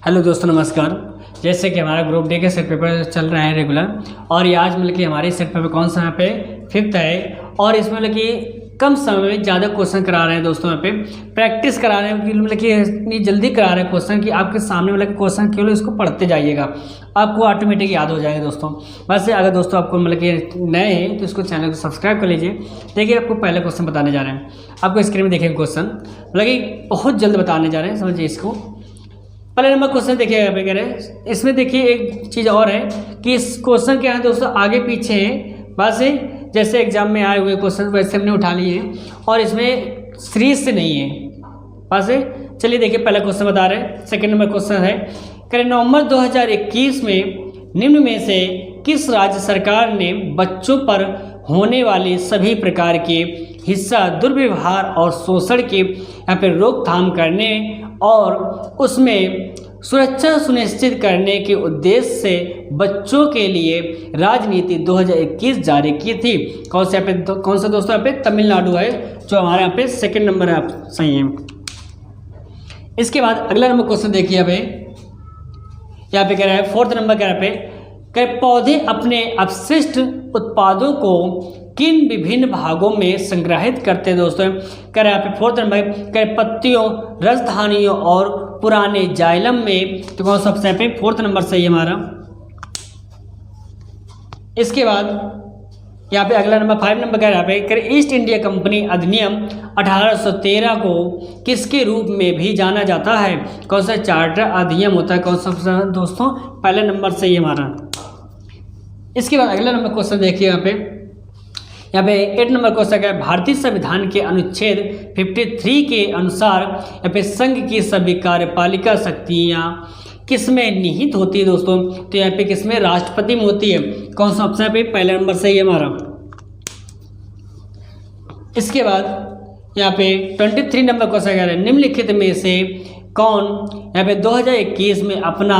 Hello दोस्तों, नमस्कार। जैसे कि हमारा ग्रुप डी के सेट पेपर चल रहा है रेगुलर, और ये आज मतलब कि हमारे सेट पेपर कौन सा यहाँ पे 5th है, और इसमें मतलब कि कम समय में ज़्यादा क्वेश्चन करा रहे हैं दोस्तों। यहाँ पे प्रैक्टिस करा रहे हैं कि मतलब कि इतनी जल्दी करा रहे हैं क्वेश्चन कि आपके सामने मतलब क्वेश्चन केवल इसको पढ़ते जाइएगा, आपको ऑटोमेटिक याद हो जाएगा दोस्तों। वैसे अगर दोस्तों आपको मतलब कि नए हैं तो इसको चैनल को सब्सक्राइब कर लीजिए। देखिए आपको पहले क्वेश्चन बताने जा रहे हैं, आपको स्क्रीन में देखेंगे क्वेश्चन, मतलब कि बहुत जल्द बताने जा रहे हैं, समझिए इसको। पहले नंबर क्वेश्चन देखिए, यहाँ पे कह रहे हैं, इसमें देखिए एक चीज़ और है कि इस क्वेश्चन के यहाँ दोस्तों आगे पीछे है बात से, जैसे एग्जाम में आए हुए क्वेश्चन वैसे हमने उठा लिए हैं, और इसमें सीरीज से नहीं है बात से। चलिए देखिए पहला क्वेश्चन बता रहे हैं। सेकंड नंबर क्वेश्चन है, कह रहे नवंबर 2021 में निम्न में से किस राज्य सरकार ने बच्चों पर होने वाले सभी प्रकार के हिस्सा दुर्व्यवहार और शोषण के यहाँ पर रोकथाम करने और उसमें सुरक्षा सुनिश्चित करने के उद्देश्य से बच्चों के लिए राजनीति 2021 जारी की थी? कौन सा यहाँ पे, कौन सा दोस्तों यहाँ पे तमिलनाडु है, जो हमारे यहाँ पे सेकंड नंबर है, आप सही है। इसके बाद अगला नंबर क्वेश्चन देखिए, यहाँ पे कह रहा है 4th नंबर कह रहा है, पौधे अपने अपशिष्ट उत्पादों को किन विभिन्न भागों में संग्रहित करते हैं दोस्तों? कह रहे हैं यहाँ पे 4th नंबर, कह पत्तियों, रसधानियों और पुराने जाइलम में, तो कौन सबसे यहाँ पे 4th नंबर सही है हमारा। इसके बाद यहाँ पे अगला नंबर 5 नंबर कह रहा है, कह रहे ईस्ट इंडिया कंपनी अधिनियम 1813 को किसके रूप में भी जाना जाता है? कौन सा चार्टर अधिनियम होता है? कौन सा दोस्तों पहले नंबर सही है हमारा। इसके बाद अगला नंबर क्वेश्चन देखिए, यहाँ पे 8 नंबर क्वेश्चन है, भारतीय संविधान के अनुच्छेद 53 के अनुसार यहाँ पे संघ की सभी कार्यपालिका शक्तियाँ किसमें निहित होती है दोस्तों? तो यहाँ पे किसमें? राष्ट्रपति में होती है। कौन सा ऑप्शन पे पहला नंबर सही है हमारा। इसके बाद यहाँ पे 23 नंबर क्वेश्चन कह रहे हैं, निम्नलिखित में से कौन यहाँ पे 2021 में अपना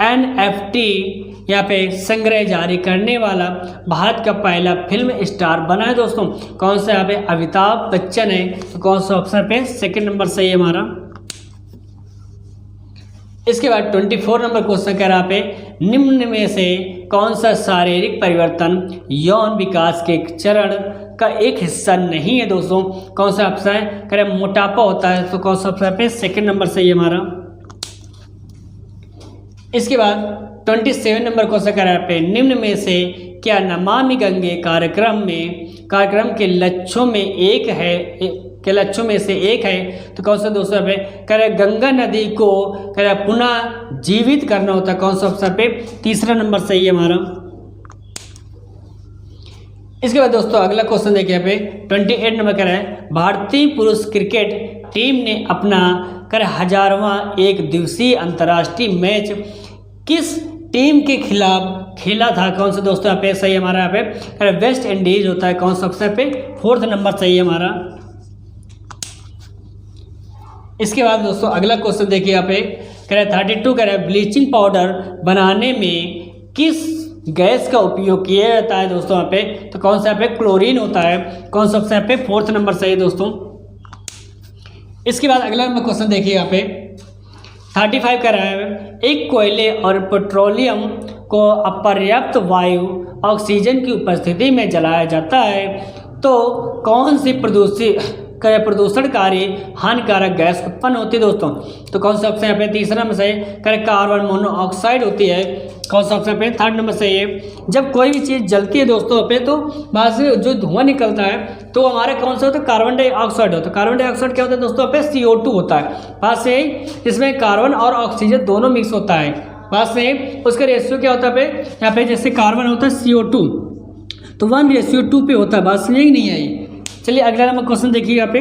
NFT यहाँ पे संग्रह जारी करने वाला भारत का पहला फिल्म स्टार बना है दोस्तों? कौन सा यहाँ पे? अमिताभ बच्चन है। तो कौन सा ऑप्शन पे सेकंड नंबर सही है हमारा। इसके बाद 24 नंबर क्वेश्चन कह रहा पे, निम्न में से कौन सा शारीरिक परिवर्तन यौन विकास के चरण का एक हिस्सा नहीं है दोस्तों? कौन सा ऑप्शन है? कह रहे मोटापा होता है। तो कौन सा ऑप्शन पे सेकंड नंबर सही है हमारा। इसके बाद 27 नंबर क्वेश्चन कह रहा है, निम्न में से क्या नमामि गंगे कार्यक्रम के लक्ष्यों में एक है, के लक्ष्यों में से एक है? तो कौन सा दोस्तों पे कह रहे गंगा नदी को कह रहे पुनः जीवित करना होता है? कौन सा ऑप्शन पे तीसरा नंबर सही है हमारा। इसके बाद दोस्तों अगला क्वेश्चन देखिए, यहाँ पे 28 नंबर कह रहा है, भारतीय पुरुष क्रिकेट टीम ने अपना कर 1000वां एक दिवसीय अंतर्राष्ट्रीय मैच किस टीम के खिलाफ खेला था? कौन सा दोस्तों यहाँ पे सही है हमारा। यहाँ पे वेस्ट इंडीज होता है। कौन सा ऑप्शन पे 4th नंबर सही है हमारा। इसके बाद दोस्तों अगला क्वेश्चन देखिए, यहाँ पे कह रहे 32 कह रहे ब्लीचिंग पाउडर बनाने में किस गैस का उपयोग किया जाता है दोस्तों? यहाँ पे तो कौन सा यहाँ पे क्लोरीन होता है। कौन सा ऑप्शन यहाँ पे 4th नंबर सही है दोस्तों। इसके बाद अगला नंबर क्वेश्चन देखिए, यहाँ पे 35 कह रहा है, एक कोयले और पेट्रोलियम को अपर्याप्त वायु ऑक्सीजन की उपस्थिति में जलाया जाता है तो कौन सी प्रदूषणकारी हानिकारक गैस उत्पन्न होती है दोस्तों? तो कौन सा ऑप्शन यहाँ पे तीसरा नंबर सही है, कार्बन मोनोऑक्साइड होती है। कौन सा ऑप्शन पे 3rd नंबर सही है। जब कोई भी चीज़ जलती है दोस्तों पे तो वहाँ से जो धुआं निकलता है तो हमारे कौन सा होता है? कार्बन डाइऑक्साइड होता है। कार्बन डाइऑक्साइड क्या होता है दोस्तों? पे CO2 होता है। बात से इसमें कार्बन और ऑक्सीजन दोनों मिक्स होता है। बात से उसका रेशियो क्या होता है? पे यहाँ पे जैसे कार्बन होता है CO2 तो 1:2 पे होता है। बात समझे कि नहीं आई? चलिए अगला नंबर क्वेश्चन देखिए यहाँ पे।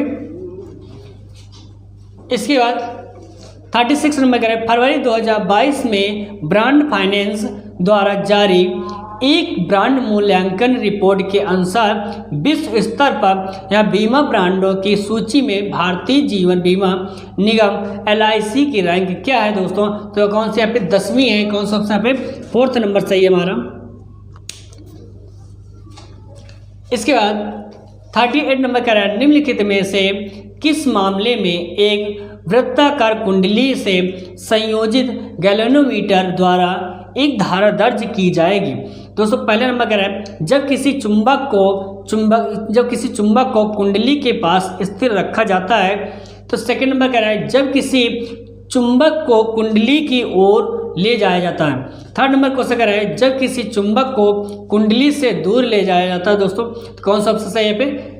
इसके बाद 36 नंबर करें, फरवरी 2022 में ब्रांड फाइनेंस द्वारा जारी एक ब्रांड मूल्यांकन रिपोर्ट के अनुसार विश्व स्तर पर यह बीमा ब्रांडों की सूची में भारतीय जीवन बीमा निगम LIC की रैंक क्या है दोस्तों? तो कौन से यहाँ पे 10वीं है। कौन सा ऑप्शन यहाँ पे 4th नंबर सही है हमारा। इसके बाद 38 नंबर कह रहा है, निम्नलिखित में से किस मामले में एक वृत्ताकार कुंडली से संयोजित गैल्वेनोमीटर द्वारा एक धारा दर्ज की जाएगी। दोस्तों पहला नंबर कह रहा है जब किसी चुंबक को कुंडली के पास स्थिर रखा जाता है। तो सेकंड नंबर कह रहा है जब किसी चुंबक को कुंडली की ओर ले जाया जाता है। थर्ड नंबर क्वेश्चन कह रहा है जब किसी चुंबक को कुंडली से दूर ले जाया जाता है। दोस्तों तो कौन सा ऑप्शन सही है?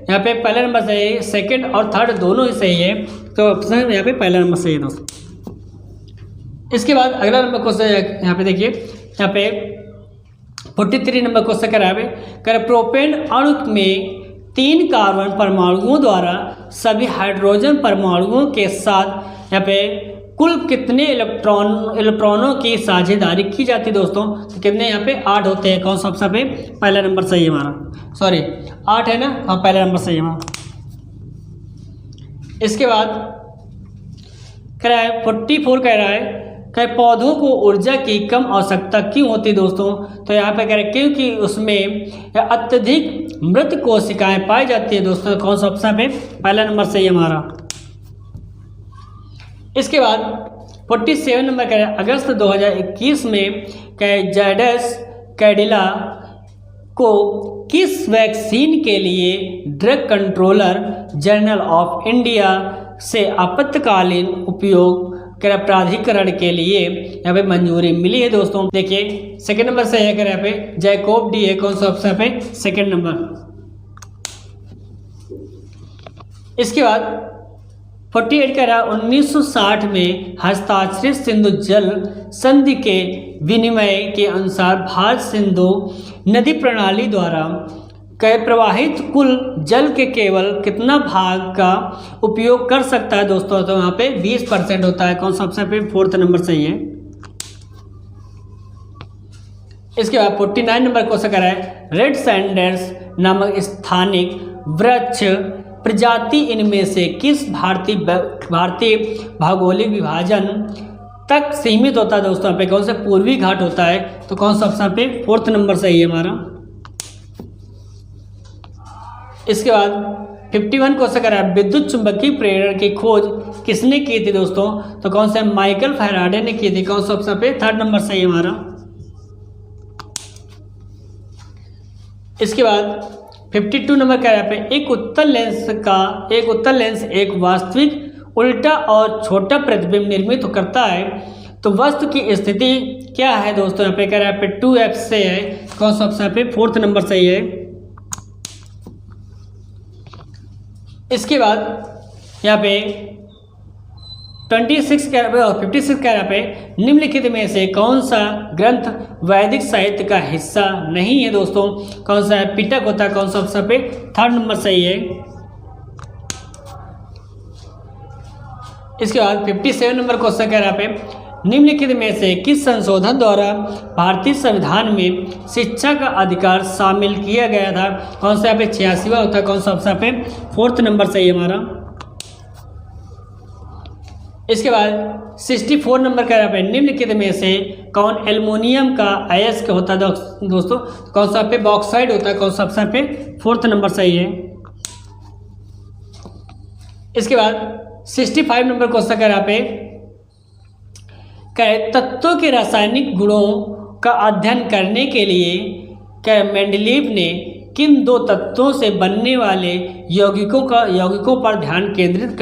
यहाँ पे पहला नंबर सही है, सेकंड और थर्ड दोनों ही सही है, तो ऑप्शन यहाँ पे पहला नंबर सही है दोस्तों। इसके बाद अगला नंबर क्वेश्चन यहाँ पे देखिए, यहाँ पे 43 नंबर क्वेश्चन कह रहा है प्रोपेन अणु में 3 कार्बन परमाणुओं द्वारा सभी हाइड्रोजन परमाणुओं के साथ यहाँ पे कुल कितने इलेक्ट्रॉनों की साझेदारी की जाती है। दोस्तों तो कितने यहाँ पे 8 होते हैं। कौन सा ऑप्शन पे पहला नंबर सही है हमारा, सॉरी 8 है ना, हाँ पहला नंबर सही है हमारा। इसके बाद कह रहा है 44 कह रहा है पौधों को ऊर्जा की कम आवश्यकता क्यों होती है। दोस्तों तो यहाँ पे कह रहे हैं क्योंकि उसमें अत्यधिक मृत कोशिकाएं पाई जाती है। दोस्तों कौन सा ऑप्शन पे पहला नंबर सही है हमारा। इसके बाद 47 नंबर कह रहे हैं अगस्त 2021 में जायडस कैडिला को किस वैक्सीन के लिए drug controller general of India से आपातकालीन उपयोग प्राधिकरण के लिए यहाँ पे मंजूरी मिली है। दोस्तों देखिए सेकंड नंबर सही है, यहाँ पे जैकोब डी है। कौन सा ऑप्शन पे सेकंड नंबर। इसके बाद 48 कह रहा है 1960 में हस्ताक्षरित सिंधु जल संधि के विनिमय के अनुसार भारत सिंधु नदी प्रणाली द्वारा प्रवाहित कुल जल के केवल कितना भाग का उपयोग कर सकता है। दोस्तों तो यहाँ पे 20% होता है। कौन सा ऑप्शन पे फोर्थ नंबर सही है। इसके बाद 49 नंबर क्वेश्चन कर रहा है रेड सैंडर्स नामक स्थानिक वृक्ष प्रजाति इनमें से किस भारतीय भौगोलिक विभाजन तक सीमित होता है। दोस्तों यहाँ पे कौन सा पूर्वी घाट होता है, तो कौन सा ऑप्शन पे फोर्थ नंबर सही है हमारा। इसके बाद 51 क्वेश्चन कर रहा है विद्युत चुंबकीय प्रेरण की खोज किसने की थी। दोस्तों तो कौन सा माइकल फैराडे ने की थी। कौन सा ऑप्शन पे थर्ड नंबर सही है हमारा। इसके बाद 52 नंबर कह रहा है एक उत्तल लेंस एक वास्तविक उल्टा और छोटा प्रतिबिंब निर्मित करता है, तो वस्तु की स्थिति क्या है। दोस्तों यहाँ पे कह रहा है 2f से है। कौन सा ऑप्शन पे फोर्थ नंबर सही है। इसके बाद यहाँ पे 26 कह रहा है और 56 कह रहा है निम्नलिखित में से कौन सा ग्रंथ वैदिक साहित्य का हिस्सा नहीं है। दोस्तों कौन सा है, पिटक होता है। कौन सा ऑप्शन पे थर्ड नंबर सही है। इसके बाद 57 नंबर क्वेश्चन कह रहा है निम्नलिखित में से किस संशोधन द्वारा भारतीय संविधान में शिक्षा का अधिकार शामिल किया गया था। कौन सा यहाँ पे 86वां होता है। कौन सा ऑप्शन पे फोर्थ नंबर सही है हमारा। इसके बाद 64 नंबर कह रहा है निम्नलिखित में से कौन एल्युमिनियम का अयस्क होता है। दोस्तों कौन सा पे बॉक्साइड होता है। कौन सा ऑप्शन पे फोर्थ नंबर सही है। इसके बाद 65 नंबर क्वेश्चन कह रहा है तत्वों के रासायनिक गुणों का अध्ययन करने के लिए मेंडलीव ने किन 2 तत्वों से बनने वाले यौगिकों पर ध्यान केंद्रित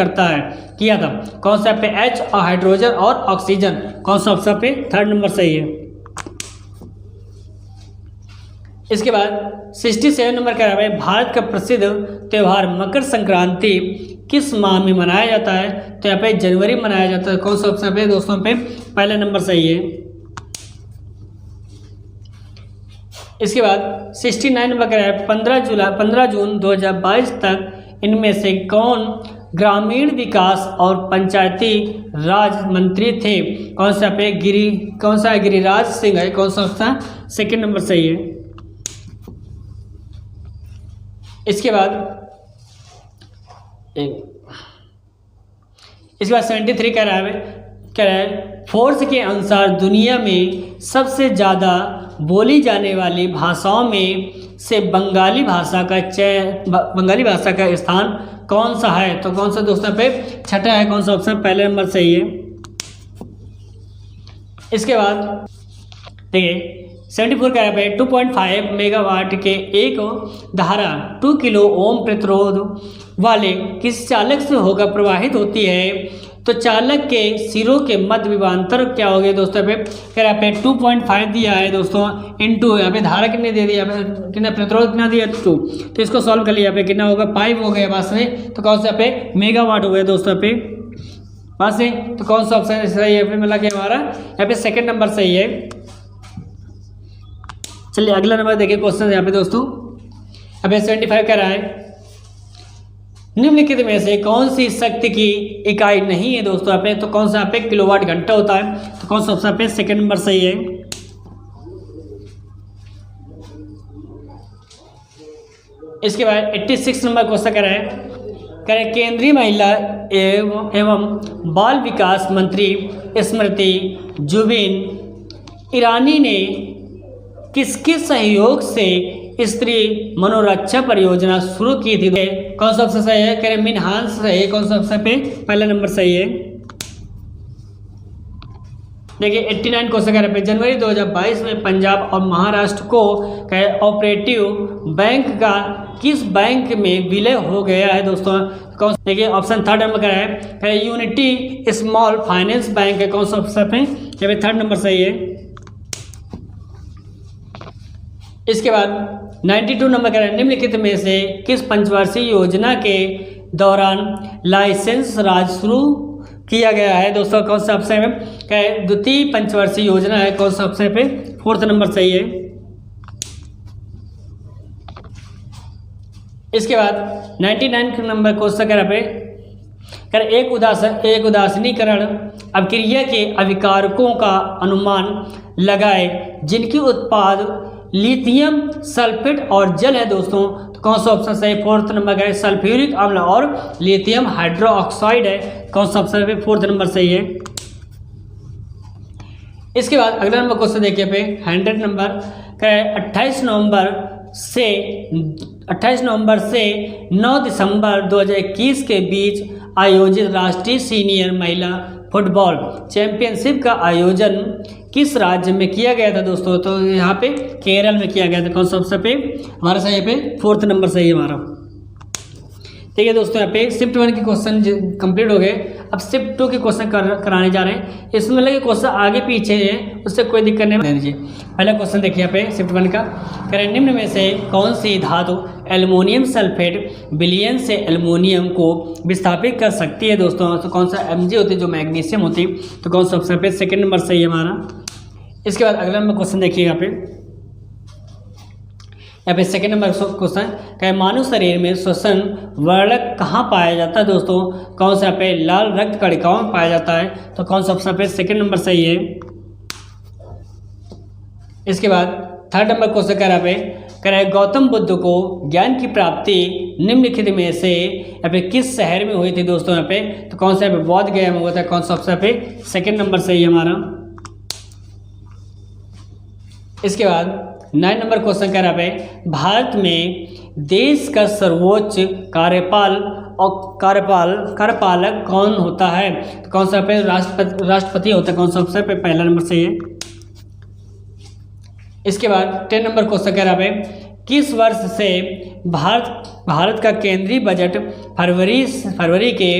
किया था। कौन सा पे H और हाइड्रोजन और ऑक्सीजन। कौन सा ऑप्शन पे थर्ड नंबर सही है। इसके बाद 67 नंबर कह रहा है भारत का प्रसिद्ध त्यौहार मकर संक्रांति किस माह में मनाया जाता है। तो यहाँ पे जनवरी में मनाया जाता है। कौन सा ऑप्शन पे दोस्तों पे पहला नंबर सही है। इसके बाद 69 नंबर कह रहा है 15 जून 2022 तक इनमें से कौन ग्रामीण विकास और पंचायती राज मंत्री थे। कौन सा पे गिरिराज सिंह है। कौन सा ऑप्शन सेकंड नंबर सही है। इसके बाद 73 कह रहा है फोर्स के अनुसार दुनिया में सबसे ज़्यादा बोली जाने वाली भाषाओं में से बंगाली भाषा का स्थान कौन सा है? तो कौन सा दोस्तों पे छठा है, कौन सा ऑप्शन पहले नंबर सही है। इसके बाद देखिए 74 कह रहा है 2.5 मेगावाट के एक धारा 2 किलो ओम प्रतिरोध वाले किस चालक से होकर प्रवाहित होती है? तो चालक के सिरों के मध्य विभवांतर क्या हो गया दोस्तों? पे कह रहा है 2.5 दिया है दोस्तों, इनटू यहाँ पे धारा कितने दे दिया, कितना प्रतिरोध कितना दिया 2, तो इसको सॉल्व कर लिया। यहाँ पे कितना होगा 5 हो गया पास में, तो कौन सा पे मेगावाट हो गया दोस्तों पे पास से, तो कौन सा ऑप्शन सही है? मिला कि हमारा यहाँ पे सेकंड नंबर सही है। चलिए अगला नंबर देखिए क्वेश्चन यहाँ पे दोस्तों, अब 75 कह रहा है निम्नलिखित में से कौन सी शक्ति की इकाई नहीं है दोस्तों यहाँ पे? तो कौन सा यहाँ पे किलोवाट घंटा होता है, तो कौन सा ऑप्शन पे सेकंड नंबर सही है। इसके बाद 86 नंबर क्वेश्चन कह रहा है केंद्रीय महिला एवं बाल विकास मंत्री स्मृति जुबिन ईरानी ने किसके सहयोग से स्त्री मनोरक्षा परियोजना शुरू की थी? कौन सा ऑप्शन सही है? कह रहे मिनहास सही है, कौन सा ऑप्शन पे पहला नंबर सही है। देखिए 89 क्वेश्चन कह रहे हैं जनवरी 2022 में पंजाब और महाराष्ट्र को ऑपरेटिव बैंक का किस बैंक में विलय हो गया है दोस्तों? कौन? देखिए ऑप्शन थर्ड नंबर कह रहा है यूनिटी स्मॉल फाइनेंस बैंक है, कौन सा ऑप्शन पे यहाँ पे थर्ड नंबर सही है। इसके बाद 92 नंबर कह रहा है निम्नलिखित में से किस पंचवर्षीय योजना के दौरान लाइसेंस राज शुरू किया गया है दोस्तों? कौन सा ऑप्शन है? द्वितीय पंचवर्षीय योजना है, कौन सा ऑप्शन पे फोर्थ नंबर सही है। इसके बाद 99 नंबर क्वेश्चन कह रहा है एक उदासीनीकरण अभिक्रिया के अभिकारकों का अनुमान लगाए जिनकी उत्पाद लिथियम सल्फेट और जल है दोस्तों, तो कौन सा ऑप्शन सही? फोर्थ नंबर का है सल्फ्यूरिक अम्ल और लिथियम हाइड्रोक्साइड है, कौन सा ऑप्शन पे फोर्थ नंबर सही है। इसके बाद अगला नंबर क्वेश्चन देखिए पे 100 नंबर का है 28 नवंबर से 9 दिसंबर 2021 के बीच आयोजित राष्ट्रीय सीनियर महिला फुटबॉल चैंपियनशिप का आयोजन किस राज्य में किया गया था दोस्तों? तो यहाँ पे केरल में किया गया था, कौन सा ऑप्शन पे हमारा सही पे फोर्थ नंबर सही है हमारा। ठीक है दोस्तों, यहाँ पे शिफ्ट 1 के क्वेश्चन कंप्लीट हो गए। अब शिफ्ट 2 के क्वेश्चन कराने जा रहे हैं। इसमें लगे क्वेश्चन आगे पीछे है, उससे कोई दिक्कत नहीं दे दीजिए। पहला क्वेश्चन देखिए यहाँ पे शिफ्ट 1 का करें निम्न में से कौन सी धातु एल्युमिनियम सल्फेट विलयन से एल्युमिनियम को विस्थापित कर सकती है दोस्तों? तो कौन सा Mg होती है जो मैग्नीशियम होती है, तो कौन सा ऑप्शन पे सेकंड नंबर सही है हमारा। इसके बाद अगला नंबर क्वेश्चन देखिए यहाँ पे सेकंड नंबर क्वेश्चन क्या मानव शरीर में श्वसन वर्णक कहाँ पाया जाता है दोस्तों? कौन सा पे लाल रक्त कणिकाओं में पाया जाता है, तो कौन सा ऑप्शन पे सेकंड नंबर सही है। इसके बाद थर्ड नंबर क्वेश्चन कह रहा है गौतम बुद्ध को ज्ञान की प्राप्ति निम्नलिखित में से यहाँ पे किस शहर में हुई थी दोस्तों? यहाँ पे तो कौन सा पे बौद्ध गया में हुआ था, कौन सा ऑप्शन पे सेकंड नंबर सही है हमारा। एक बाद 9 नंबर क्वेश्चन कह रहा है भारत में देश का सर्वोच्च कार्यपालक कौन होता है? तो कौन सा पे राष्ट्रपति होता है, कौन सा ऑप्शन पे पहला नंबर सही है। इसके बाद 10 नंबर क्वेश्चन कह रहा है किस वर्ष से भारत का केंद्रीय बजट फरवरी के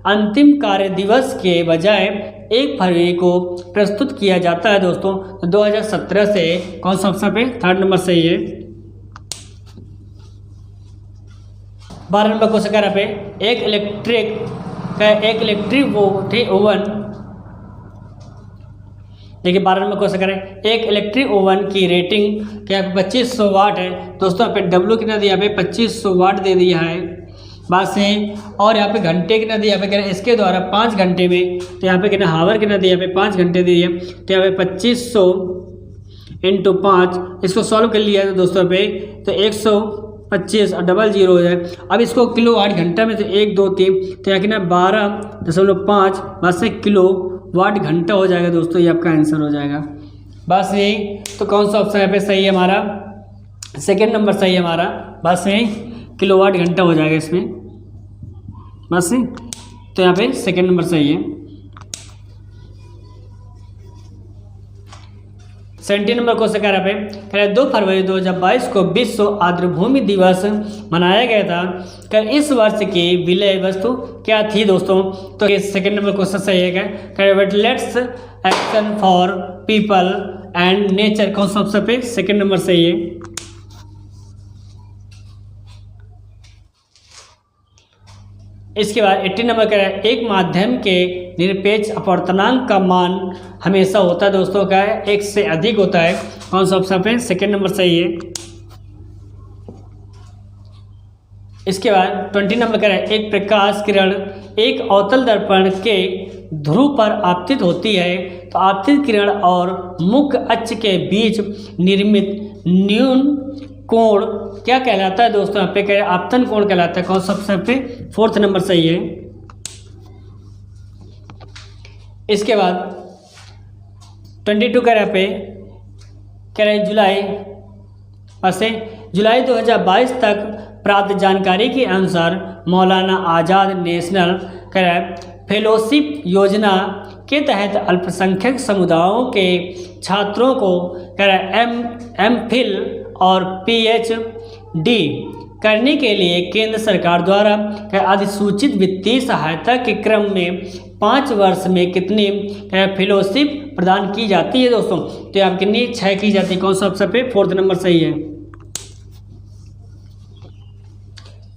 अंतिम कार्य दिवस के बजाय 1 फरवरी को प्रस्तुत किया जाता है दोस्तों? तो 2017 से कौन सा ऑप्शन पे थर्ड नंबर सही है। 12 नंबर क्वेश्चन कह रहा है एक इलेक्ट्रिक ओवन, देखिए 12 नंबर क्वेश्चन करें एक इलेक्ट्रिक ओवन की रेटिंग क्या 2500 वाट है दोस्तों? यहाँ पे डब्ल्यू कितना दिया, यहाँ पे 2500 वाट दे दिया है बात से। और यहाँ पे घंटे कितना दिया, यहाँ पे कह रहे हैं इसके द्वारा 5 घंटे में, तो यहाँ पे कितना हावर कितना दिया, यहाँ पे 5 घंटे दिए, तो यहाँ पे 2500 × 5 इसको सॉल्व कर लिया है दोस्तों पे, तो 125 और डबल 0 हो जाए। अब इसको किलो 8 घंटा में, तो 1 2 3, तो यहाँ कितना 12.5 बस से किलो वाट घंटा हो जाएगा दोस्तों, ये आपका आंसर हो जाएगा बस यही। तो कौन सा ऑप्शन यहाँ पे सही है हमारा, सेकेंड नंबर सही है हमारा, बस में किलोवाट घंटा हो जाएगा इसमें, बस तो यहाँ पे सेकेंड नंबर सही है। 70 नंबर क्वेश्चन कह रहा है 2 फरवरी 2022 को विश्व आर्द्रभूमि दिवस मनाया गया था। कर इस वर्ष की विलय वस्तु क्या थी दोस्तों? तो ये सेकेंड नंबर क्वेश्चन सही है क्या? Let's action for people and nature, कौन सा ऑप्शन पे सेकेंड नंबर सही है। इसके बाद 80 नंबर कह रहा है एक माध्यम के निरपेक्ष अपवर्तनांक का मान हमेशा होता है दोस्तों का 1 से अधिक होता है, कौन सा ऑप्शन पे सेकेंड नंबर सही है। इसके बाद 20 नंबर कह रहा है एक प्रकाश किरण एक अवतल दर्पण के ध्रुव पर आपतित होती है, तो आपतित किरण और मुख्य अक्ष के बीच निर्मित न्यून कोण क्या कहलाता है दोस्तों? यहाँ पे कह रहे हैं आपतन कोण कहलाता है, कौन सा ऑप्शन पे फोर्थ नंबर सही है। इसके बाद 22 कह रहे पे कह रहे जुलाई 2022 तक प्राप्त जानकारी के अनुसार मौलाना आज़ाद नेशनल कह रहा है फेलोशिप योजना के तहत अल्पसंख्यक समुदायों के छात्रों को कह रहा है एमफिल और पीएचडी करने के लिए केंद्र सरकार द्वारा अधिसूचित वित्तीय सहायता के क्रम में 5 वर्ष में कितनी फेलोशिप प्रदान की जाती है दोस्तों? तो आप कितनी 6 की जाती है, कौन सा ऑप्शन पे फोर्थ नंबर सही है।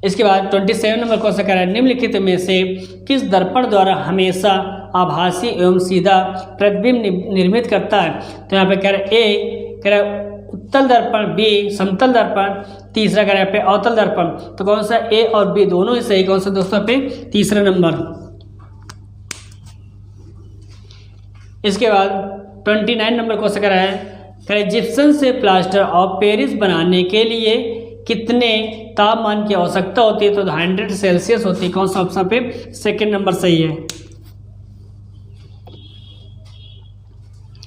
इसके बाद 27 नंबर क्वेश्चन कह रहा है निम्नलिखित में से किस दर्पण द्वारा हमेशा आभासी एवं सीधा प्रतिबिंब निर्मित करता है? तो यहाँ पे कह रहा है ए कह रहा है उत्तल दर्पण, बी समतल दर्पण, तीसरा कह रहा है पे अवतल दर्पण। तो कौन सा ए और बी दोनों ही सही, कौन सा दोस्तों पे तीसरा नंबर। इसके बाद 29 नंबर क्वेश्चन कह रहा है जिप्सम से प्लास्टर ऑफ पेरिस बनाने के लिए कितने तापमान की आवश्यकता होती है? तो 100 सेल्सियस होती है, कौन सा ऑप्शन पे सेकेंड नंबर सही है।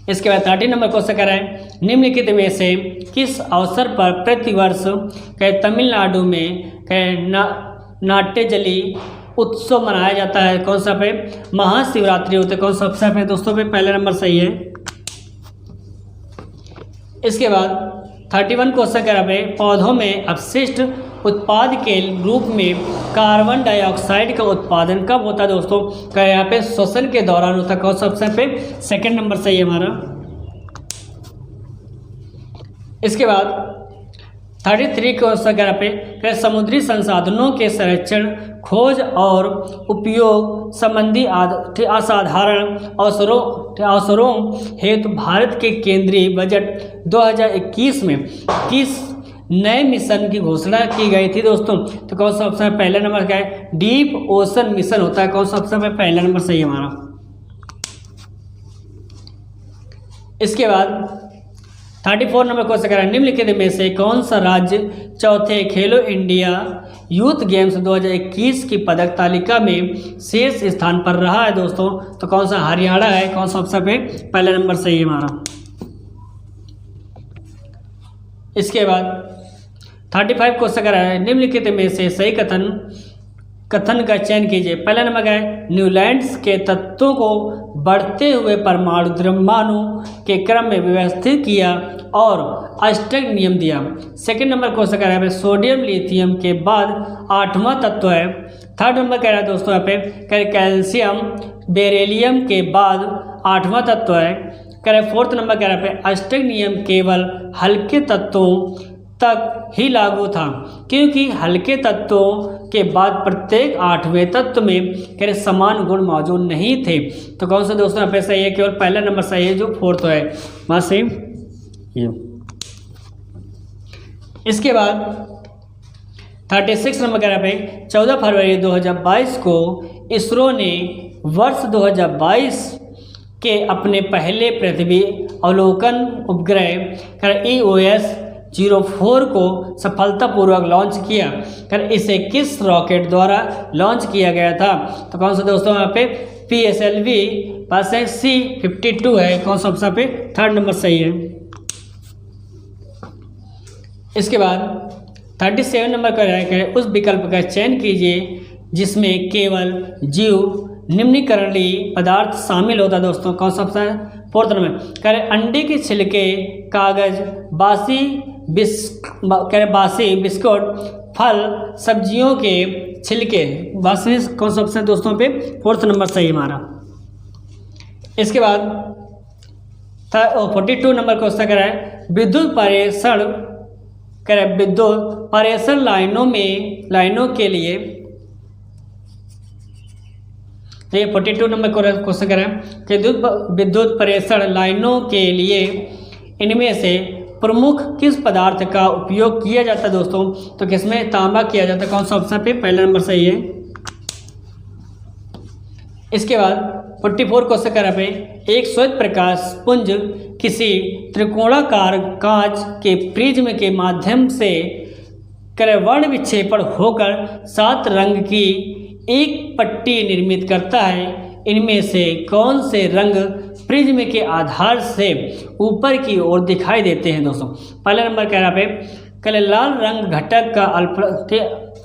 इसके बाद 30 नंबर क्वेश्चन कह रहा है निम्नलिखित में से किस अवसर पर प्रतिवर्ष तमिलनाडु में नाट्यजली उत्सव मनाया जाता है? कौन सा पे महाशिवरात्रि होते, कौन सा ऑप्शन पे दोस्तों पे पहला नंबर सही है। इसके बाद 31 क्वेश्चन कह रहा है पौधों में अपशिष्ट उत्पाद के रूप में कार्बन डाइऑक्साइड का उत्पादन कब होता है दोस्तों? क्या यहाँ पे श्वसन के दौरान होता है, कौन सा ऑप्शन पे सेकंड नंबर सही है हमारा। इसके बाद 33 क्वेश्चन कह रहा है समुद्री संसाधनों के संरक्षण खोज और उपयोग संबंधी असाधारण अवसरों हेतु भारत के केंद्रीय बजट 2021 में किस नए मिशन की घोषणा की गई थी दोस्तों? तो कौन सा ऑप्शन पहला नंबर क्या है? डीप ओशन मिशन होता है, कौन सा ऑप्शन पे पहला नंबर सही है हमारा। इसके बाद 34 नंबर क्वेश्चन कह रहा है निम्नलिखित में से कौन सा राज्य चौथे खेलो इंडिया यूथ गेम्स 2021 की पदक तालिका में शीर्ष स्थान पर रहा है दोस्तों? तो कौन सा हरियाणा है, कौन सा ऑप्शन पे पहला नंबर सही है हमारा। इसके बाद 35 क्वेश्चन कह रहा है निम्नलिखित में से सही कथन का चयन कीजिए। पहला नंबर है न्यूलैंड्स के तत्वों को बढ़ते हुए परमाणु द्रव्यमानों के क्रम में व्यवस्थित किया और अष्टक नियम दिया। सेकंड नंबर क्वेश्चन कह रहा है सोडियम लिथियम के बाद 8वां तत्व है। थर्ड नंबर कह रहा है दोस्तों यहाँ पे कैल्शियम बेरिलियम के बाद 8वां तत्व है। कह रहे फोर्थ नंबर कह रहा है अष्टक नियम केवल हल्के तत्वों तक ही लागू था क्योंकि हल्के तत्वों के बाद प्रत्येक 8वें तत्व में कह रहे समान गुण मौजूद नहीं थे। तो कौन सा दोस्तों यहाँ पे सही है? केवल पहला नंबर सही है जो फोर्थ है वहाँ से ये। इसके बाद 36 नंबर कह रहा है 14 फरवरी 2022 को इसरो ने वर्ष 2022 के अपने पहले पृथ्वी अवलोकन उपग्रह EOS 04 को सफलतापूर्वक लॉन्च किया। कर इसे किस रॉकेट द्वारा लॉन्च किया गया था? तो कौन सा दोस्तों यहाँ पे PSLV पास है C-52 है, कौन सा ऑप्शन पे थर्ड नंबर सही है। इसके बाद 37 नंबर का है उस विकल्प का चयन कीजिए जिसमें केवल जीव निम्नीकरणीय पदार्थ शामिल होता है दोस्तों। कौन सा ऑप्शन है? 4th नंबर कह रहे अंडे के छिलके, कागज, बासी बिस्कुट, फल, सब्जियों के छिलके। बासी कौन सा ऑप्शन है दोस्तों पे? 4th नंबर सही हमारा। इसके बाद 42 नंबर क्वेश्चन कह रहा है विद्युत परेषण लाइनों के लिए। ये 42 नंबर क्वेश्चन कह रहा है कि विद्युत परेषण लाइनों के लिए इनमें से प्रमुख किस पदार्थ का उपयोग किया जाता है दोस्तों? तो किसमें? तांबा किया जाता है। कौन सा ऑप्शन पे? पहला नंबर सही है। इसके बाद 44 क्वेश्चन कर रहा है एक श्वेत प्रकाश पुंज किसी त्रिकोणाकार कांच के प्रिज्म के माध्यम से वर्ण विक्षेपण होकर 7 रंग की एक पट्टी निर्मित करता है। इनमें से कौन से रंग प्रिज्म के आधार से ऊपर की ओर दिखाई देते हैं दोस्तों? पहला नंबर कह रहा है लाल रंग घटक का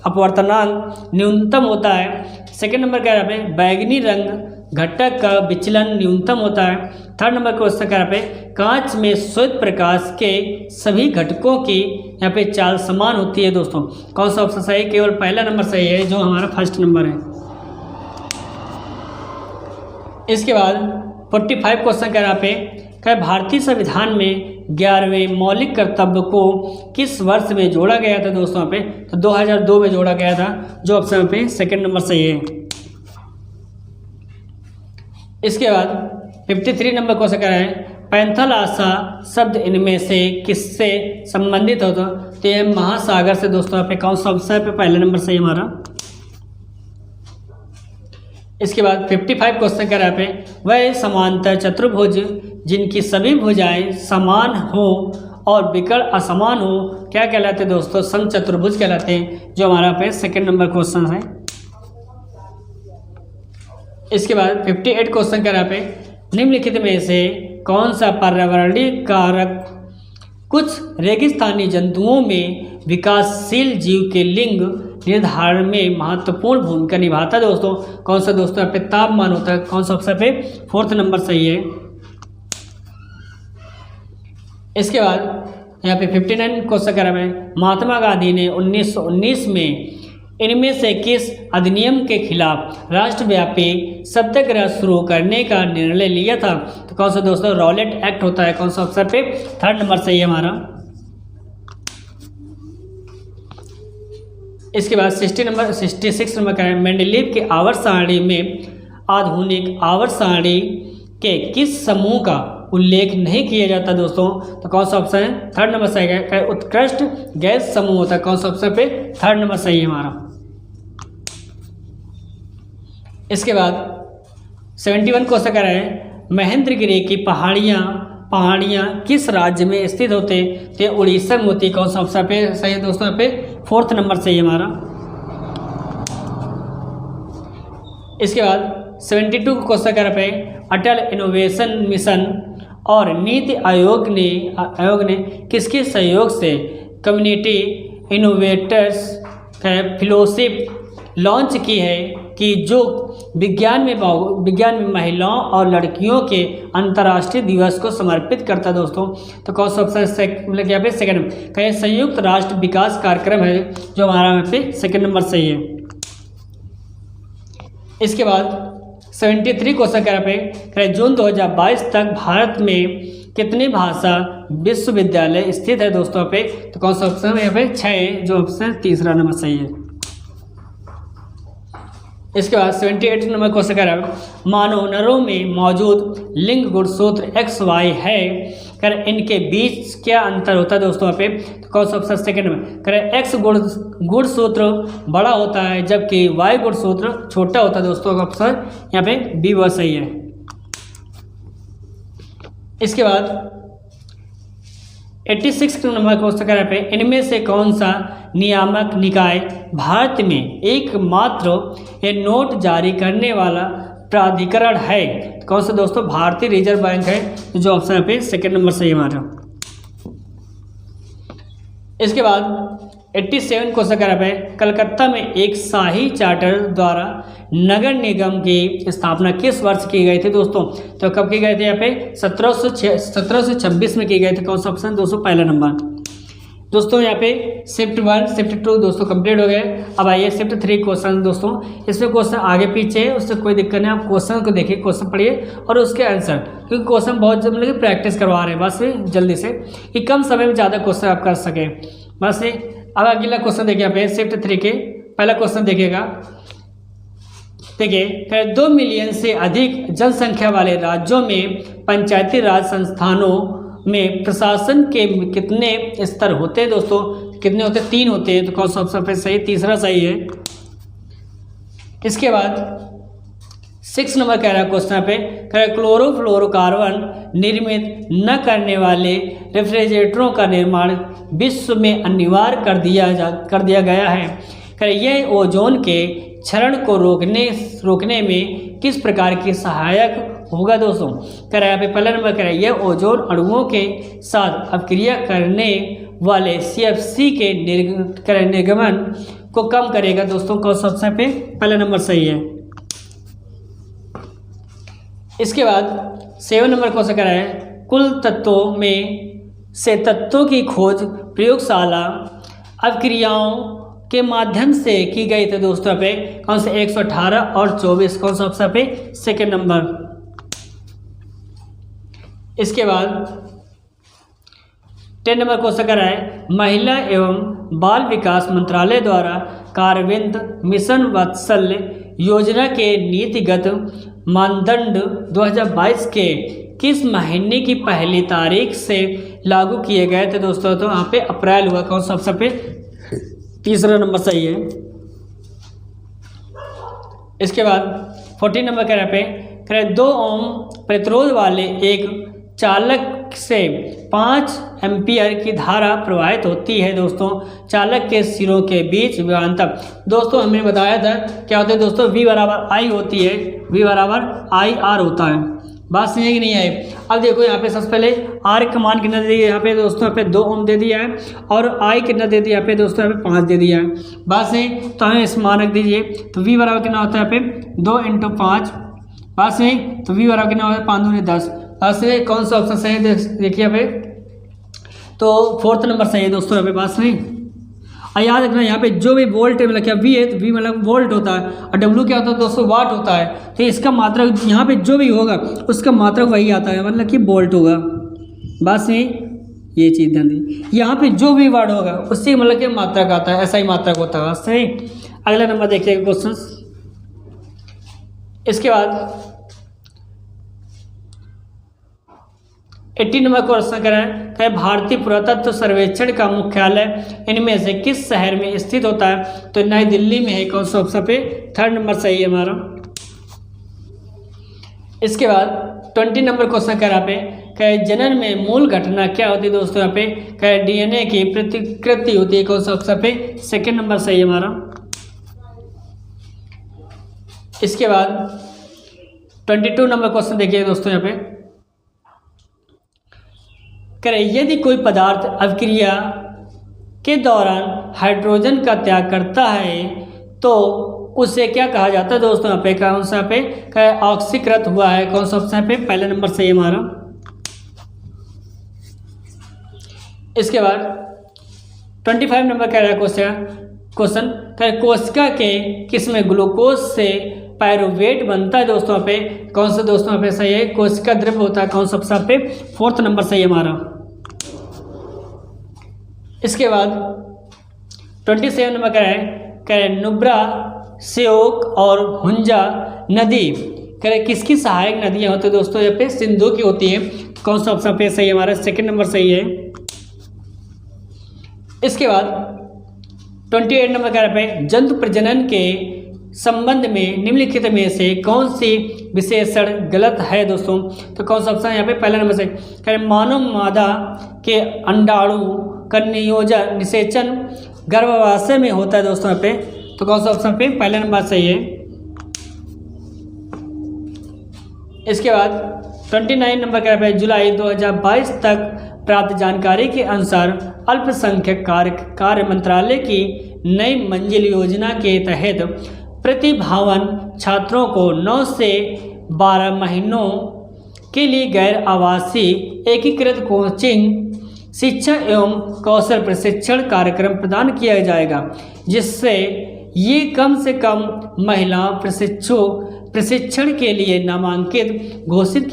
अपवर्तनांक न्यूनतम होता है। सेकंड नंबर कह रहा है बैगनी रंग घटक का विचलन न्यूनतम होता है। थर्ड नंबर क्वेश्चन कह रहा है कांच में श्वेत प्रकाश के सभी घटकों की यहाँ पे चाल समान होती है दोस्तों। कौन सा ऑप्शन सही? केवल पहला नंबर सही है जो हमारा फर्स्ट नंबर है। इसके बाद 45 क्वेश्चन कह रहा है भारतीय संविधान में 11वें मौलिक कर्तव्य को किस वर्ष में जोड़ा गया था दोस्तों? यहाँ पे तो 2002 में जोड़ा गया था जो ऑप्शन पे सेकंड नंबर सही है। इसके बाद 53 नंबर क्वेश्चन कह रहा है पैंथालसा शब्द इनमें से किससे संबंधित होता? तो यह महासागर से दोस्तों। यहाँ पे कौन सा ऑप्शन पे? पहला नंबर सही हमारा। इसके बाद 55 क्वेश्चन कह रहा है वह समांतर चतुर्भुज जिनकी सभी भुजाएं समान हो और विकर्ण असमान हो क्या कहलाते हैं दोस्तों? समचतुर्भुज कहलाते हैं जो हमारा पे सेकंड नंबर क्वेश्चन है। इसके बाद 58 क्वेश्चन कह रहा है निम्नलिखित में से कौन सा पर्यावरणीय कारक कुछ रेगिस्तानी जंतुओं में विकासशील जीव के लिंग निर्धारण में महत्वपूर्ण भूमिका निभाता है दोस्तों? कौन सा दोस्तों? यहाँ पे तापमान होता है। कौन सा ऑप्शन पे? 4th नंबर सही है। इसके बाद यहाँ पे 59 क्वेश्चन कर रहा है महात्मा गांधी ने 1919 में इनमें से किस अधिनियम के खिलाफ राष्ट्रव्यापी सत्याग्रह शुरू करने का निर्णय लिया था? तो कौन सा दोस्तों? रॉलेट एक्ट होता है। कौन सा ऑप्शन पे? 3rd नंबर सही है हमारा। इसके बाद 66 नंबर का है मेंडलीव के आवर्त सारणी में आधुनिक आवर्त सारणी के किस समूह का उल्लेख नहीं किया जाता दोस्तों? तो कौन सा ऑप्शन है? 3rd नंबर सही है। उत्कृष्ट गैस समूह होता है। कौन सा ऑप्शन पे? 3rd नंबर सही है हमारा। इसके बाद 71 क्वेश्चन कर रहे हैं महेंद्रगिरी की पहाड़ियाँ किस राज्य में स्थित होते हैं? तो उड़ीसा में होती है। कौन सा ऑप्शन पे सही है दोस्तों? यहाँ पे 4th नंबर सही है हमारा। इसके बाद 72 क्वेश्चन कर रहे हैं अटल इनोवेशन मिशन और नीति आयोग ने किसके सहयोग से कम्युनिटी इनोवेटर्स फेलोशिप लॉन्च की है कि जो विज्ञान में महिलाओं और लड़कियों के अंतर्राष्ट्रीय दिवस को समर्पित करता है दोस्तों? तो कौन सा ऑप्शन मतलब यहाँ पे सेकंड कहें संयुक्त राष्ट्र विकास कार्यक्रम है जो हमारा यहाँ पे सेकंड नंबर सही है। इसके बाद 73 क्वेश्चन कह रहे हैं जून 2022 तक भारत में कितने भाषा विश्वविद्यालय स्थित है दोस्तों? पे तो कौन सा ऑप्शन है? यहाँ पे 6 है जो ऑप्शन 3रा नंबर सही है। इसके बाद 78 नंबर क्वेश्चन कह रहा है मानव नरों में मौजूद लिंग गुणसूत्र XY है कर इनके बीच क्या अंतर होता है दोस्तों? यहाँ पे तो कौन सा ऑप्शन सेकंड में करें X गुणसूत्र बड़ा होता है जबकि Y गुणसूत्र छोटा होता है दोस्तों। ऑप्शन यहाँ पे B वो सही है। इसके बाद 86 नंबर क्वेश्चन कर रहे हैं इनमें से कौन सा नियामक निकाय भारत में एकमात्र ये नोट जारी करने वाला प्राधिकरण है? तो कौन सा दोस्तों? भारतीय रिजर्व बैंक है जो ऑप्शन पे सेकंड नंबर सही हमारा। इसके बाद 87 क्वेश्चन कह रहा है कलकत्ता में एक शाही चार्टर द्वारा नगर निगम की स्थापना किस वर्ष की गई थी दोस्तों? तो कब की गई थी? यहाँ पे 1726 में की गई थी। कौन सा ऑप्शन दोस्तों? पहला नंबर। दोस्तों यहाँ पे शिफ्ट 1 शिफ्ट 2 दोस्तों कंप्लीट हो गए। अब आइए शिफ्ट 3 क्वेश्चन दोस्तों। इसमें क्वेश्चन आगे पीछे है, उससे कोई दिक्कत नहीं। आप क्वेश्चन को देखिए, क्वेश्चन पढ़िए और उसके आंसर, क्योंकि क्वेश्चन बहुत मतलब कि प्रैक्टिस करवा रहे हैं बस जल्दी से, कि कम समय में ज़्यादा क्वेश्चन आप कर सकें बस। अब अगला क्वेश्चन देखिए यहाँ पे शिफ्ट 3 के पहला क्वेश्चन देखिएगा। देखिए 2 मिलियन से अधिक जनसंख्या वाले राज्यों में पंचायती राज संस्थानों में प्रशासन के कितने स्तर होते हैं दोस्तों? कितने होते हैं? 3 होते हैं। तो कौन सा ऑप्शन पे सही? तीसरा सही है। इसके बाद 6 नंबर कह रहा है क्वेश्चन पे, कह रहा है क्लोरोफ्लोरोकार्बन निर्मित न करने वाले रेफ्रिजरेटरों का निर्माण विश्व में अनिवार्य कर दिया गया है। कह रहा है यह ओजोन के क्षरण को रोकने में किस प्रकार की सहायक होगा दोस्तों? कह रहा है यहाँ पे पहला नंबर कह रहा है यह ओजोन अणुओं के साथ अपक्रिया करने वाले CFC के निर्गमन को कम करेगा दोस्तों। कौन सा ऑप्शन पे पहला नंबर सही है। इसके बाद 7 नंबर क्वेश्चन कह रहा है कुल तत्वों में से तत्वों की खोज प्रयोगशाला अपक्रियाओं के माध्यम से की गई थी दोस्तों। पे कौन से 118 और 24? कौन सा ऑप्शन पे सेकेंड नंबर। इसके बाद 10 नंबर क्वेश्चन कर रहा है महिला एवं बाल विकास मंत्रालय द्वारा कार्यान्वित मिशन वात्सल्य योजना के नीतिगत मानदंड 2022 के किस महीने की पहली तारीख से लागू किए गए थे दोस्तों? तो यहाँ पे अप्रैल हुआ। कौन सा ऑप्शन पे तीसरा नंबर सही है। इसके बाद 14 नंबर कह रहे 2 ओम प्रतिरोध वाले एक चालक से 5 एम्पियर की धारा प्रवाहित होती है दोस्तों चालक के सिरों के बीच विभवांतर। दोस्तों हमने बताया था क्या होता है दोस्तों, V बराबर I होती है, V बराबर IR होता है। बात समझे कि नहीं है? अब देखो यहाँ पे सबसे पहले R का मान कितना दे दिया यहाँ पे दोस्तों? यहाँ पे 2 ओम दे दिया है और I कितना दे दिया यहाँ पे दोस्तों? यहाँ पे 5 दे दिया है। बात सही, तो हमें इस मान रख दीजिए। तो V बराबर कितना होता है यहाँ पे 2 × 5। बात सही, तो V बराबर कितना होता है 5 दूनी 10। बात सही, कौन सा ऑप्शन सही है देखिए यहाँ पे, तो 4th नंबर सही है दोस्तों यहाँ पे। बात सही, और याद रखना यहाँ पे जो भी वोल्ट मतलब क्या V है तो V मतलब वोल्ट होता है और W क्या होता है दोस्तों? वाट होता है। तो इसका मात्रक यहाँ पे जो भी होगा उसका मात्रक वही आता है, मतलब कि वोल्ट होगा। बात सही, ये चीज़ ध्यान दी, यहाँ पे जो भी वाट होगा उससे मतलब कि मात्रक आता है, ऐसा ही मात्रक होता है। सही, अगला नंबर देखिएगा क्वेश्चन। इसके बाद 80 नंबर क्वेश्चन कर रहे हैं भारतीय पुरातत्व सर्वेक्षण का मुख्यालय इनमें से किस शहर में स्थित होता है? तो नई दिल्ली में है। कौन सा ऑप्शन पे 3rd नंबर सही है हमारा। इसके बाद 20 नंबर क्वेश्चन कर रहा पे जनन में मूल घटना क्या होती है दोस्तों? यहाँ पे DNA की प्रतिकृति होती है। कौन सा ऑप्शन पे 2nd नंबर सही है हमारा। इसके बाद 22 नंबर क्वेश्चन देखिए दोस्तों यहाँ पे करें यदि कोई पदार्थ अभिक्रिया के दौरान हाइड्रोजन का त्याग करता है तो उसे क्या कहा जाता है दोस्तों? यहाँ पे कौन सा पे ऑक्सीकृत हुआ है। कौन सा ऑप्शन पे पहला नंबर सही है हमारा। इसके बाद 25 नंबर कह रहा है क्वेश्चन कोशिका के किसमें ग्लूकोज से पायरुवेट बनता है दोस्तों? यहाँ पे कौन सा दोस्तों यहाँ पे सही है? कोशिका द्रव्य होता है। कौन सा ऑप्शन पे 4th नंबर सही है हमारा। इसके बाद 27 नंबर कह रहे नुब्रा, श्योक और हुंजा नदी कह रहे किसकी सहायक नदियाँ होती है दोस्तों? यहाँ पे सिंधु की होती है। कौन सा ऑप्शन पे सही है हमारा? 2nd नंबर सही है। इसके बाद 28 नंबर कह रहे हैं जंतु प्रजनन के संबंध में निम्नलिखित में से कौन सी विशेषण गलत है दोस्तों? तो कौन सा ऑप्शन यहाँ पे पहला नंबर से कह रहे मानव मादा के अंडाणु का निषेचन गर्भाशय में होता है दोस्तों यहाँ पे। तो कौन सा ऑप्शन पे पहला नंबर सही है। इसके बाद 29 नंबर कह रहे हैं जुलाई 2022 तक प्राप्त जानकारी के अनुसार अल्पसंख्यक कार्य मंत्रालय की नई मंजिल योजना के तहत प्रतिभावान छात्रों को 9 से 12 महीनों के लिए गैर आवासीय एकीकृत कोचिंग शिक्षा एवं कौशल प्रशिक्षण कार्यक्रम प्रदान किया जाएगा, जिससे ये कम से कम महिला प्रशिक्षण के लिए नामांकित घोषित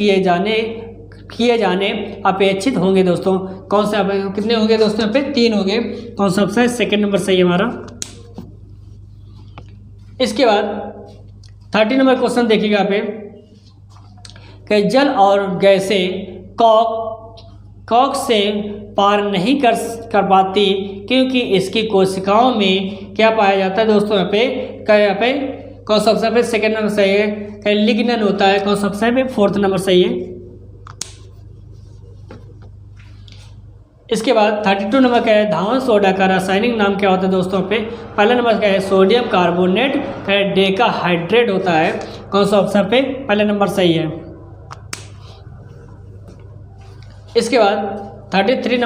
किए जाने अपेक्षित होंगे दोस्तों। कौन सा कितने होंगे दोस्तों? यहाँ पे 3 होंगे। कौन सा ऑप्शन है? सेकंड नंबर सही है हमारा। इसके बाद 30 नंबर क्वेश्चन देखिएगा यहाँ पे कि जल और गैसें कॉक से पार नहीं कर पाती क्योंकि इसकी कोशिकाओं में क्या पाया जाता है दोस्तों? यहाँ पे कौन सा ऑप्शन पे सेकंड नंबर सही है? लिग्निन होता है। कौन सा ऑप्शन पे? 4th नंबर सही है। इसके बाद 32 नंबर क्या है? धावन सोडा का रासायनिक नाम क्या होता है दोस्तों? पे पहला नंबर क्या है? सोडियम कार्बोनेट डेकाहाइड्रेट होता है। कौन सा ऑप्शन पे? पहला नंबर सही है। इसके बाद 34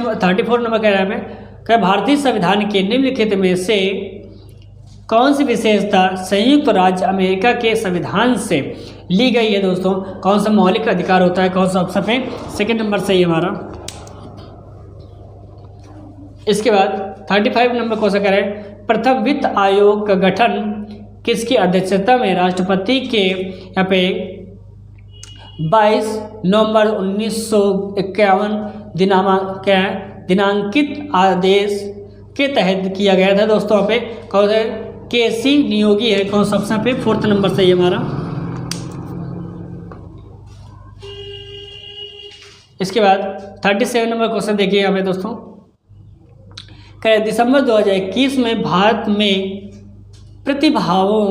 नंबर कह रहा है भारतीय संविधान के निम्नलिखित में से कौन सी विशेषता संयुक्त राज्य अमेरिका के संविधान से ली गई है दोस्तों? कौन सा मौलिक अधिकार होता है? कौन सा ऑप्शन पे? सेकंड नंबर सही है हमारा। इसके बाद 35 नंबर क्वेश्चन कह रहे हैं प्रथम वित्त आयोग का गठन किसकी अध्यक्षता में राष्ट्रपति के यहाँ पे 22 नवंबर 1951 दिनांकित आदेश के तहत किया गया था दोस्तों। यहाँ पे कौन सा? केसी नियोगी है। कौन सा ऑप्शन पे? 4th नंबर सही है हमारा। इसके बाद 37 नंबर क्वेश्चन देखिए यहाँ पे दोस्तों। कह दिसंबर 2021 में भारत में प्रतिभाओं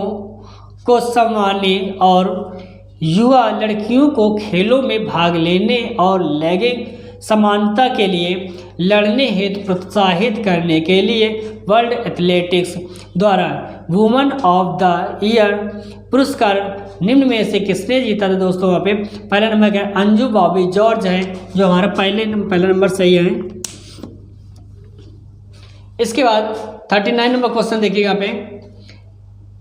को सम्मानित और युवा लड़कियों को खेलों में भाग लेने और लैंगिक समानता के लिए लड़ने हेतु प्रोत्साहित करने के लिए वर्ल्ड एथलेटिक्स द्वारा वुमन ऑफ द ईयर पुरस्कार निम्न में से किसने जीता था दोस्तों? वहाँ पे पहला नंबर क्या है? अंजू बॉबी जॉर्ज है, जो हमारा पहला नंबर सही है। इसके बाद 39 नंबर क्वेश्चन देखिएगा यहाँ पे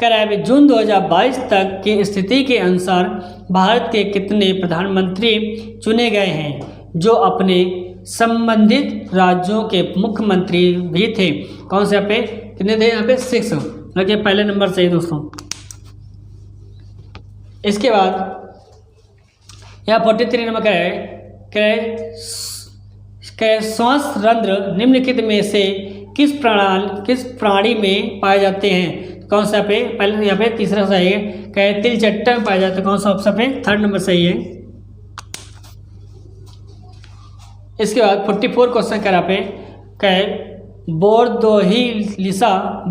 कह रहा है जून 2022 तक की स्थिति के अनुसार भारत के कितने प्रधानमंत्री चुने गए हैं जो अपने संबंधित राज्यों के मुख्यमंत्री भी थे? कौन से यहाँ पे कितने थे? यहाँ पे 6, लगे पहले नंबर सही दोस्तों। इसके बाद यहाँ 43 नंबर कह रहे श्वास रंध्र निम्नलिखित में से किस प्राणी में पाए जाते हैं? कौन सा पे? पहले यहाँ पे तीसरा सही है। कहे तिलचट्टा में पाया जाता है। कौन सा ऑप्शन पे? 3rd नंबर सही है। इसके बाद 44 क्वेश्चन करा पे कहे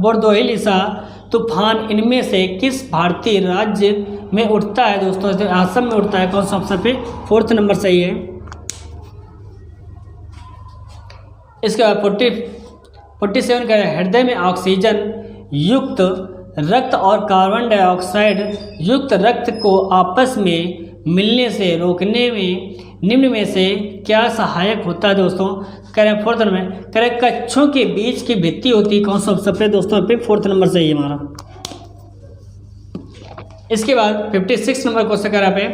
बोरदोहिलिसा तूफान इनमें से किस भारतीय राज्य में उठता है दोस्तों? असम में उठता है। कौन सा ऑप्शन पे? 4th नंबर सही है। इसके बाद 47 का हृदय में ऑक्सीजन युक्त रक्त और कार्बन डाइऑक्साइड युक्त रक्त को आपस में मिलने से रोकने में निम्न में से क्या सहायक होता है दोस्तों? कह रहे 4th नंबर में कह रहे कक्षों के बीच की भित्ति होती है। कौन सा ऑप्शन पे दोस्तों? पे 4th नंबर सही है हमारा। इसके बाद 56 नंबर क्वेश्चन कह रहा पे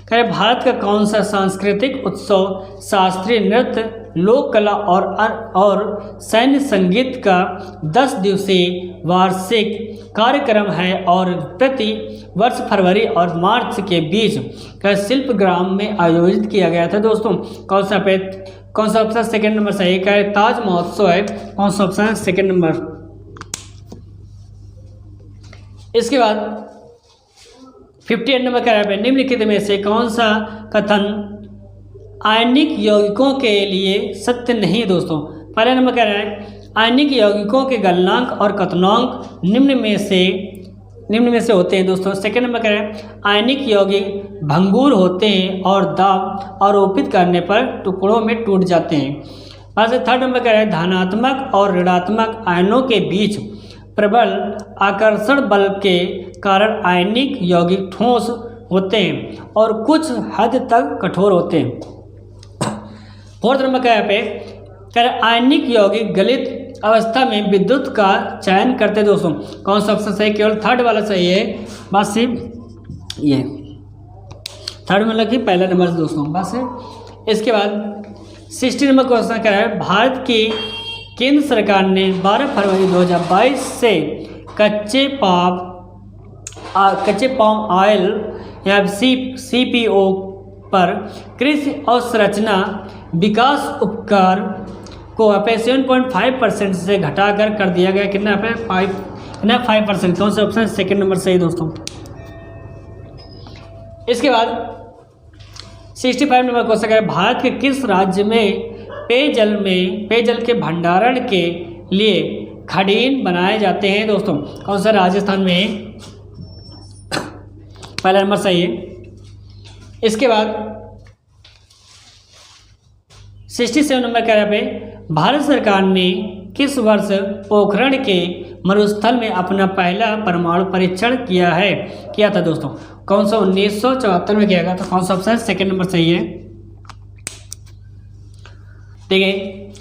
कह रहे भारत का कौन सा सांस्कृतिक उत्सव शास्त्रीय नृत्य लोक कला और सैन्य संगीत का 10 दिवसीय वार्षिक कार्यक्रम है और प्रति वर्ष फरवरी और मार्च के बीच का शिल्पग्राम में आयोजित किया गया था दोस्तों? कौन सा ऑप्शन? सेकंड नंबर सही है। ताज महोत्सव है। कौन सा ऑप्शन? Second number. इसके बाद 58 नंबर कह रहा है निम्नलिखित में से कौन सा कथन आयनिक यौगिकों के लिए सत्य नहीं है दोस्तों? पहला नंबर कह रहा है आयनिक यौगिकों के गलनांक और कथनांक निम्न में से होते हैं दोस्तों। सेकंड नंबर कह रहा है आयनिक यौगिक भंगुर होते हैं और दाब आरोपित करने पर टुकड़ों में टूट जाते हैं। वहाँ से 3rd नंबर कह रहा है धनात्मक और ऋणात्मक आयनों के बीच प्रबल आकर्षण बल के कारण आयनिक यौगिक ठोस होते हैं और कुछ हद तक कठोर होते हैं। फोर्थ नंबर का यहाँ पे कर आयनिक यौगिक गलित अवस्था में विद्युत का चयन करते दोस्तों। कौन सा ऑप्शन सही? केवल थर्ड वाला सही है। बस सिर्फ ये थर्ड मतलब कि पहला नंबर दोस्तों, बस है। इसके बाद 60 नंबर क्वेश्चन क्या है? भारत की केंद्र सरकार ने 12 फरवरी 2022 से कच्चे पाम ऑयल या CPO पर कृषि अवसंरचना विकास उपकर को 7.5% से घटाकर कर दिया गया। कितना पे 5%। कौन सा ऑप्शन? सेकंड नंबर सही दोस्तों। इसके बाद 65 नंबर क्वेश्चन है, भारत के किस राज्य में पेयजल के भंडारण के लिए खडीन बनाए जाते हैं दोस्तों? कौन सा? राजस्थान में। पहला नंबर सही है। इसके बाद 67 नंबर कह रहा है, भारत सरकार ने किस वर्ष पोखरण के मरुस्थल में अपना पहला परमाणु परीक्षण किया था दोस्तों? कौन सा? 1974 में किया गया। तो कौन सा ऑप्शन? सेकंड नंबर सही है। देखिए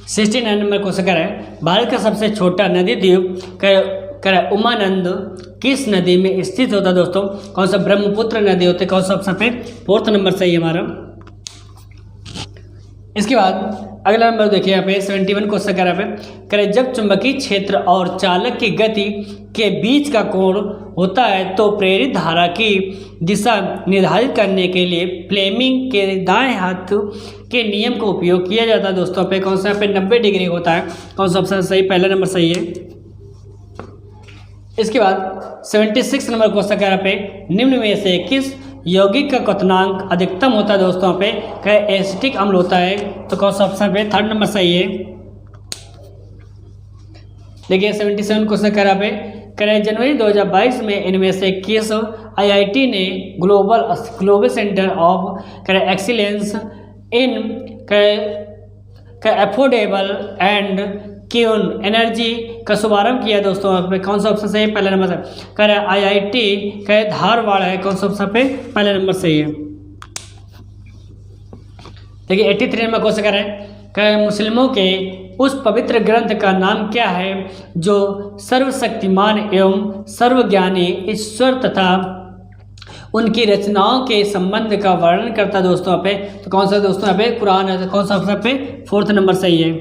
69 नंबर क्वेश्चन कर रहा है, भारत का सबसे छोटा नदी द्वीप उमानंद किस नदी में स्थित होता है दोस्तों? कौन सा? ब्रह्मपुत्र नदी होती है। कौन सा ऑप्शन पे? फोर्थ नंबर सही है हमारा। इसके बाद अगला नंबर देखिए यहाँ पे 71 क्वेश्चन कर रहा है, करें जब चुंबकीय क्षेत्र और चालक की गति के बीच का कोण होता है तो प्रेरित धारा की दिशा निर्धारित करने के लिए फ्लेमिंग के दाएं हाथ के नियम का उपयोग किया जाता है दोस्तों। पे कौन सा? यहाँ पे 90 डिग्री होता है। कौन सा ऑप्शन सही? पहला नंबर सही है। इसके बाद 76 नंबर क्वेश्चन कह रहा है, निम्न में से किस यौगिक का क्वथनांक अधिकतम होता है दोस्तों? पे कह एसिटिक अम्ल होता है। तो कौन सा ऑप्शन पे? थर्ड नंबर सही है। देखिए 77 क्वेश्चन कह रहा है, कह जनवरी 2022 में इनमें से किस IIT ने global centre of excellence in affordable and clean energy का शुभारंभ किया दोस्तों? पे कौन सा ऑप्शन सही है? पहला नंबर सही। कह रहा है IIT का धारवाड़ है। कौन सा ऑप्शन पे? पहला नंबर सही है। देखिए 83 नंबर क्वेश्चन कह रहा है, कह मुस्लिमों के उस पवित्र ग्रंथ का नाम क्या है जो सर्वशक्तिमान एवं सर्वज्ञानी ईश्वर तथा उनकी रचनाओं के संबंध का वर्णन करता दोस्तों? पे तो कौन सा दोस्तों? यहाँ पे कुरान है। तो कौन सा ऑप्शन पे? फोर्थ नंबर सही है।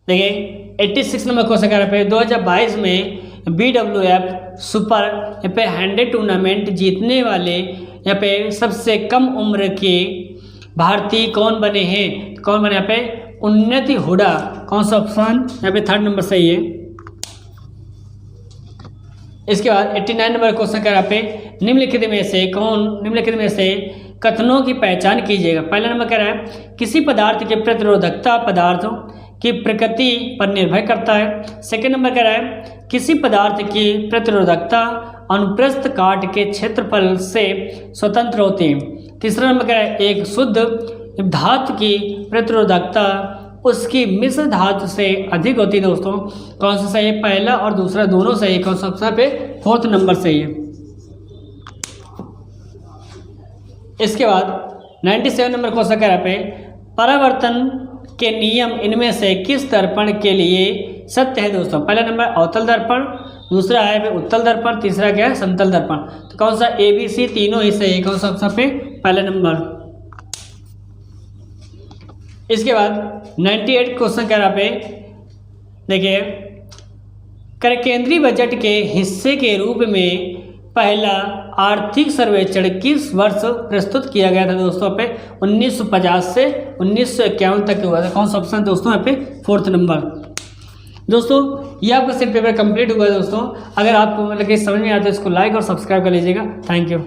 देखिए 86 नंबर क्वेश्चन कह रहा है, 2022 में BWF सुपर यहाँ पे 100 टूर्नामेंट जीतने वाले यहाँ पे सबसे कम उम्र के भारतीय कौन बने हैं? कौन बने यहाँ पे? उन्नति हुडा। कौन सा ऑप्शन? यहाँ पे थर्ड नंबर सही है। इसके बाद 89 नंबर क्वेश्चन कह रहा है, निम्नलिखित में से कथनों की पहचान कीजिएगा। पहला नंबर कह रहा है, किसी पदार्थ की प्रतिरोधकता पदार्थों की प्रकृति पर निर्भर करता है। सेकंड नंबर कह रहा है, किसी पदार्थ की प्रतिरोधकता अनुप्रस्थ काट के क्षेत्रफल से स्वतंत्र होती है। तीसरा नंबर कह रहा है, एक शुद्ध धातु की प्रतिरोधकता उसकी मिश्र धातु से अधिक होती है दोस्तों। कौन सा सही है? पहला और दूसरा दोनों सही है। कौन सा ऑप्शन पे? फोर्थ नंबर सही है। इसके बाद 97 नंबर क्वेश्चन कह रहा है, परावर्तन के नियम इनमें से किस दर्पण के लिए सत्य है दोस्तों? पहला नंबर अवतल दर्पण, दूसरा है उत्तल दर्पण, तीसरा क्या है? समतल दर्पण। तो कौन सा? ABC तीनों ही सही है। कौन सा ऑप्शन पे? पहला नंबर। इसके बाद 98 क्वेश्चन कह रहा पे, देखिए कर केंद्रीय बजट के हिस्से के रूप में पहला आर्थिक सर्वेक्षण किस वर्ष प्रस्तुत किया गया था दोस्तों? पे 1950 से 1951 तक हुआ था। कौन सा ऑप्शन दोस्तों? यहाँ पे फोर्थ नंबर। दोस्तों ये आपका सेट पेपर कंप्लीट हुआ है दोस्तों। अगर आपको मतलब कि समझ में आता है इसको लाइक और सब्सक्राइब कर लीजिएगा। Thank you.